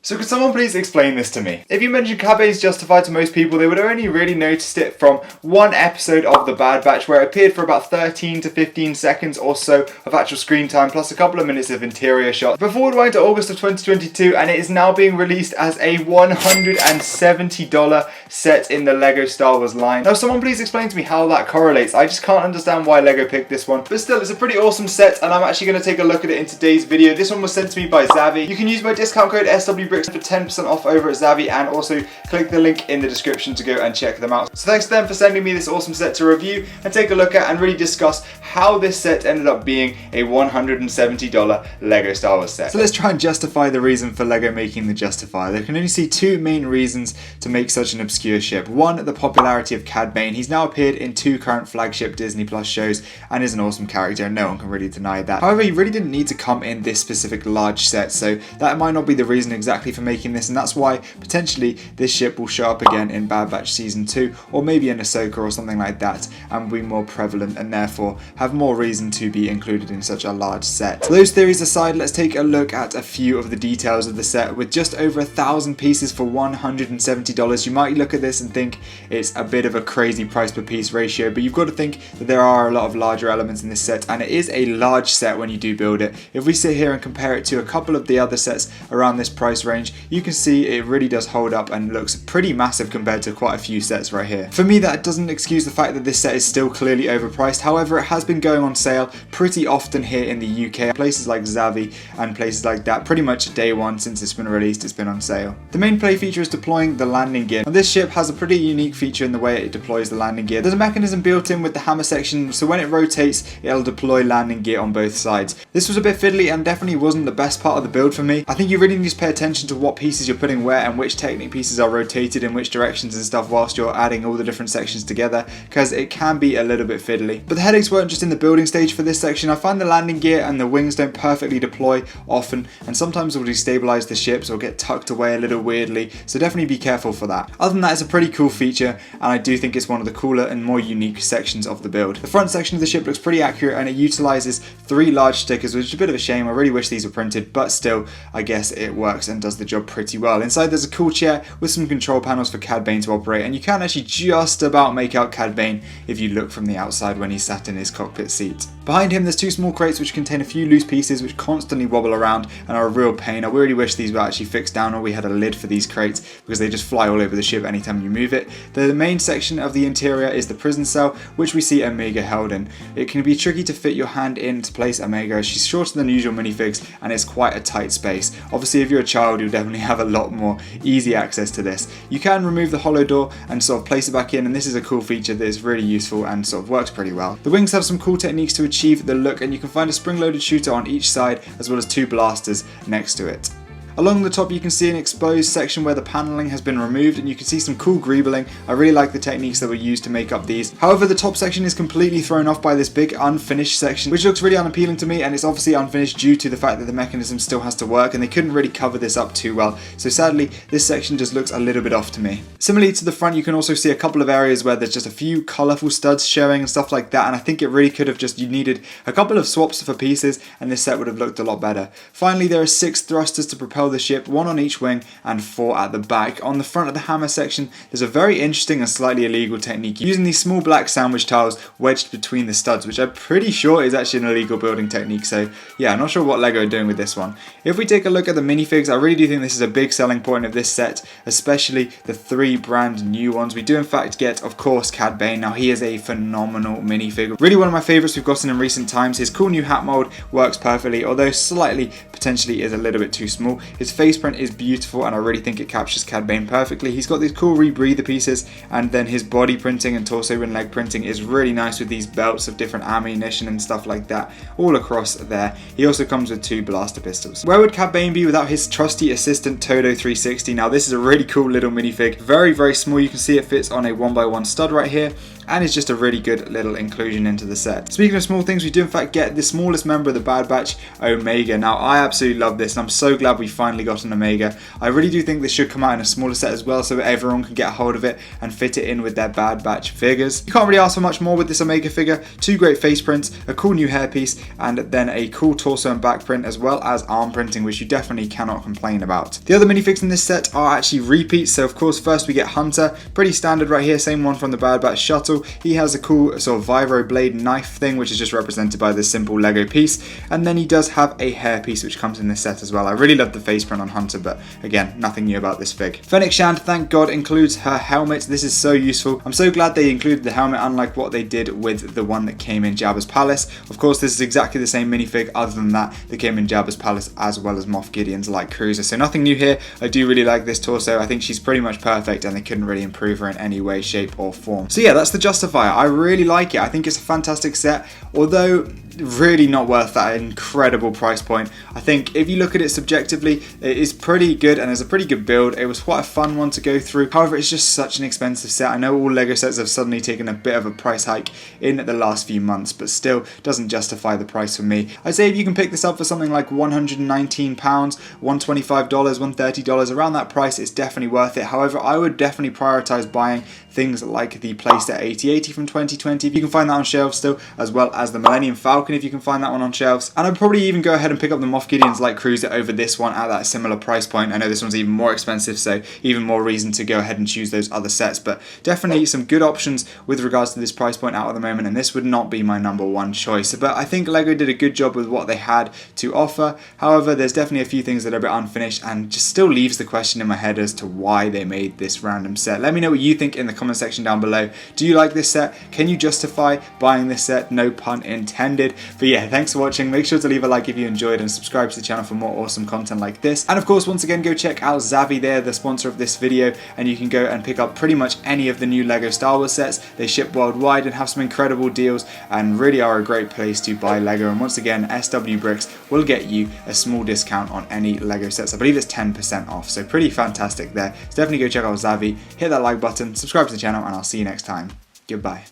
So could someone please explain this to me? If you mentioned Cad Bane's Justifier to most people, they would only really noticed it from one episode of The Bad Batch where it appeared for about 13 to 15 seconds or so of actual screen time plus a couple of minutes of interior shots before going to August of 2022, and it is now being released as a $170 set in the LEGO Star Wars line. Now someone please explain to me how that correlates. I just can't understand why LEGO picked this one, but still it's a pretty awesome set and I'm actually going to take a look at it in today's video. This one was sent to me by Xavi. You can use my discount code SWBricks for 10% off over at Xavi, and also click the link in the description to go and check them out. So thanks to them for sending me this awesome set to review and take a look at and really discuss how this set ended up being a $170 LEGO Star Wars set. So let's try and justify the reason for LEGO making the Justifier. There can only see two main reasons to make such an obscure ship. One, the popularity of Cad Bane. He's now appeared in two current flagship Disney Plus shows and is an awesome character, and no one can really deny that. However, he really didn't need to come in this specific large set, so that might not be the reason exactly for making this, and that's why potentially this ship will show up again in Bad Batch Season 2 or maybe in Ahsoka or something like that and be more prevalent and therefore have more reason to be included in such a large set. So those theories aside, let's take a look at a few of the details of the set. With just over 1,000 pieces for $170, you might look at this and think it's a bit of a crazy price per piece ratio, but you've got to think that there are a lot of larger elements in this set, and it is a large set when you do build it. If we sit here and compare it to a couple of the other sets around this price range, you can see it really does hold up and looks pretty massive compared to quite a few sets right here. For me, that doesn't excuse the fact that this set is still clearly overpriced. However, it has been going on sale pretty often here in the UK. Places like Xavi and places like that, pretty much day one since it's been released, it's been on sale. The main play feature is deploying the landing gear. Now, this ship has a pretty unique feature in the way it deploys the landing gear. There's a mechanism built in with the hammer section, so when it rotates, it'll deploy landing gear on both sides. This was a bit fiddly and definitely wasn't the best part of the build for me. I think you really need to pay attention to what pieces you're putting where and which Technic pieces are rotated in which directions and stuff whilst you're adding all the different sections together, because it can be a little bit fiddly. But the headaches weren't just in the building stage for this section. I find the landing gear and the wings don't perfectly deploy often, and sometimes will destabilize the ships or get tucked away a little weirdly, so definitely be careful for that. Other than that, it's a pretty cool feature, and I do think it's one of the cooler and more unique sections of the build. The front section of the ship looks pretty accurate, and it utilizes 3 large stickers, which is a bit of a shame. I really wish these were printed, but still, I guess it works and does the job pretty well. Inside there's a cool chair with some control panels for Cad Bane to operate, and you can actually just about make out Cad Bane if you look from the outside when he's sat in his cockpit seat. Behind him there's 2 small crates which contain a few loose pieces which constantly wobble around and are a real pain. I really wish these were actually fixed down or we had a lid for these crates, because they just fly all over the ship anytime you move it. The main section of the interior is the prison cell, which we see Omega held in. It can be tricky to fit your hand in to place Omega as she's shorter than usual minifigs and it's quite a tight space. Obviously if you're a child you'll definitely have a lot more easy access to this. You can remove the hollow door and sort of place it back in, and this is a cool feature that is really useful and sort of works pretty well. The wings have some cool techniques to achieve the look, and you can find a spring-loaded shooter on each side as well as 2 blasters next to it. Along the top you can see an exposed section where the paneling has been removed, and you can see some cool greebling. I really like the techniques that were used to make up these. However, the top section is completely thrown off by this big unfinished section, which looks really unappealing to me, and it's obviously unfinished due to the fact that the mechanism still has to work and they couldn't really cover this up too well. So sadly, this section just looks a little bit off to me. Similarly to the front, you can also see a couple of areas where there's just a few colourful studs showing and stuff like that, and I think it really could have just, you needed a couple of swaps for pieces and this set would have looked a lot better. Finally, there are 6 thrusters to propel the ship, 1 on each wing and 4 at the back. On the front of the hammer section, there's a very interesting and slightly illegal technique using these small black sandwich tiles wedged between the studs, which I'm pretty sure is actually an illegal building technique. So yeah, I'm not sure what LEGO are doing with this one. If we take a look at the minifigs, I really do think this is a big selling point of this set, especially the 3 brand new ones. We do in fact get, of course, Cad Bane. Now he is a phenomenal minifig. Really one of my favourites we've gotten in recent times. His cool new hat mold works perfectly, although slightly potentially is a little bit too small. His face print is beautiful and I really think it captures Cad Bane perfectly. He's got these cool rebreather pieces, and then his body printing and torso and leg printing is really nice with these belts of different ammunition and stuff like that all across there. He also comes with 2 blaster pistols. Where would Cad Bane be without his trusty assistant Todo 360? Now this is a really cool little minifig, very small. You can see it fits on a 1x1 stud right here, and is just a really good little inclusion into the set. Speaking of small things, we do in fact get the smallest member of the Bad Batch, Omega. Now I absolutely love this and I'm so glad we finally got an Omega. I really do think this should come out in a smaller set as well so that everyone can get a hold of it and fit it in with their Bad Batch figures. You can't really ask for much more with this Omega figure. Two great face prints, a cool new hairpiece, and then a cool torso and back print, as well as arm printing, which you definitely cannot complain about. The other minifigs in this set are actually repeats. So of course first we get Hunter, pretty standard right here, same one from the Bad Batch shuttle. He has a cool sort of vibro blade knife thing, which is just represented by this simple Lego piece, and then he does have a hairpiece which comes in this set as well. I really love the face print on Hunter, but again, nothing new about this fig. Fennec Shand, thank God, includes her helmet. This is so useful. I'm so glad they included the helmet, unlike what they did with the one that came in Jabba's palace. Of course, this is exactly the same minifig, other than that came in Jabba's palace, as well as Moff Gideon's light cruiser. So nothing new here. I do really like this torso. I think she's pretty much perfect and they couldn't really improve her in any way, shape or form. So yeah, that's the Justifier. I really like it. I think it's a fantastic set, although really not worth that incredible price point. I think if you look at it subjectively, it is pretty good and it's a pretty good build. It was quite a fun one to go through. However, it's just such an expensive set. I know all Lego sets have suddenly taken a bit of a price hike in the last few months, but still doesn't justify the price for me. I'd say if you can pick this up for something like £119, $125, $130, around that price, it's definitely worth it. However, I would definitely prioritize buying things like the Playset 8080 from 2020, if you can find that on shelves still, as well as the Millennium Falcon if you can find that one on shelves. And I'd probably even go ahead and pick up the Moff Gideon's light cruiser over this one at that similar price point. I know this one's even more expensive, so even more reason to go ahead and choose those other sets, but definitely some good options with regards to this price point out at the moment, and this would not be my number one choice. But I think Lego did a good job with what they had to offer. However, there's definitely a few things that are a bit unfinished and just still leaves the question in my head as to why they made this random set. Let me know what you think in the comment section down below. Do you like this set? Can you justify buying this set? No pun intended. But yeah, thanks for watching. Make sure to leave a like if you enjoyed and subscribe to the channel for more awesome content like this. And of course, once again, go check out Zavvi. They're the sponsor of this video, and you can go and pick up pretty much any of the new Lego Star Wars sets. They ship worldwide and have some incredible deals and really are a great place to buy Lego. And once again, SW Bricks will get you a small discount on any Lego sets. I believe it's 10% off, so pretty fantastic there. So definitely go check out Zavvi, hit that like button, subscribe to the channel, and I'll see you next time. Goodbye.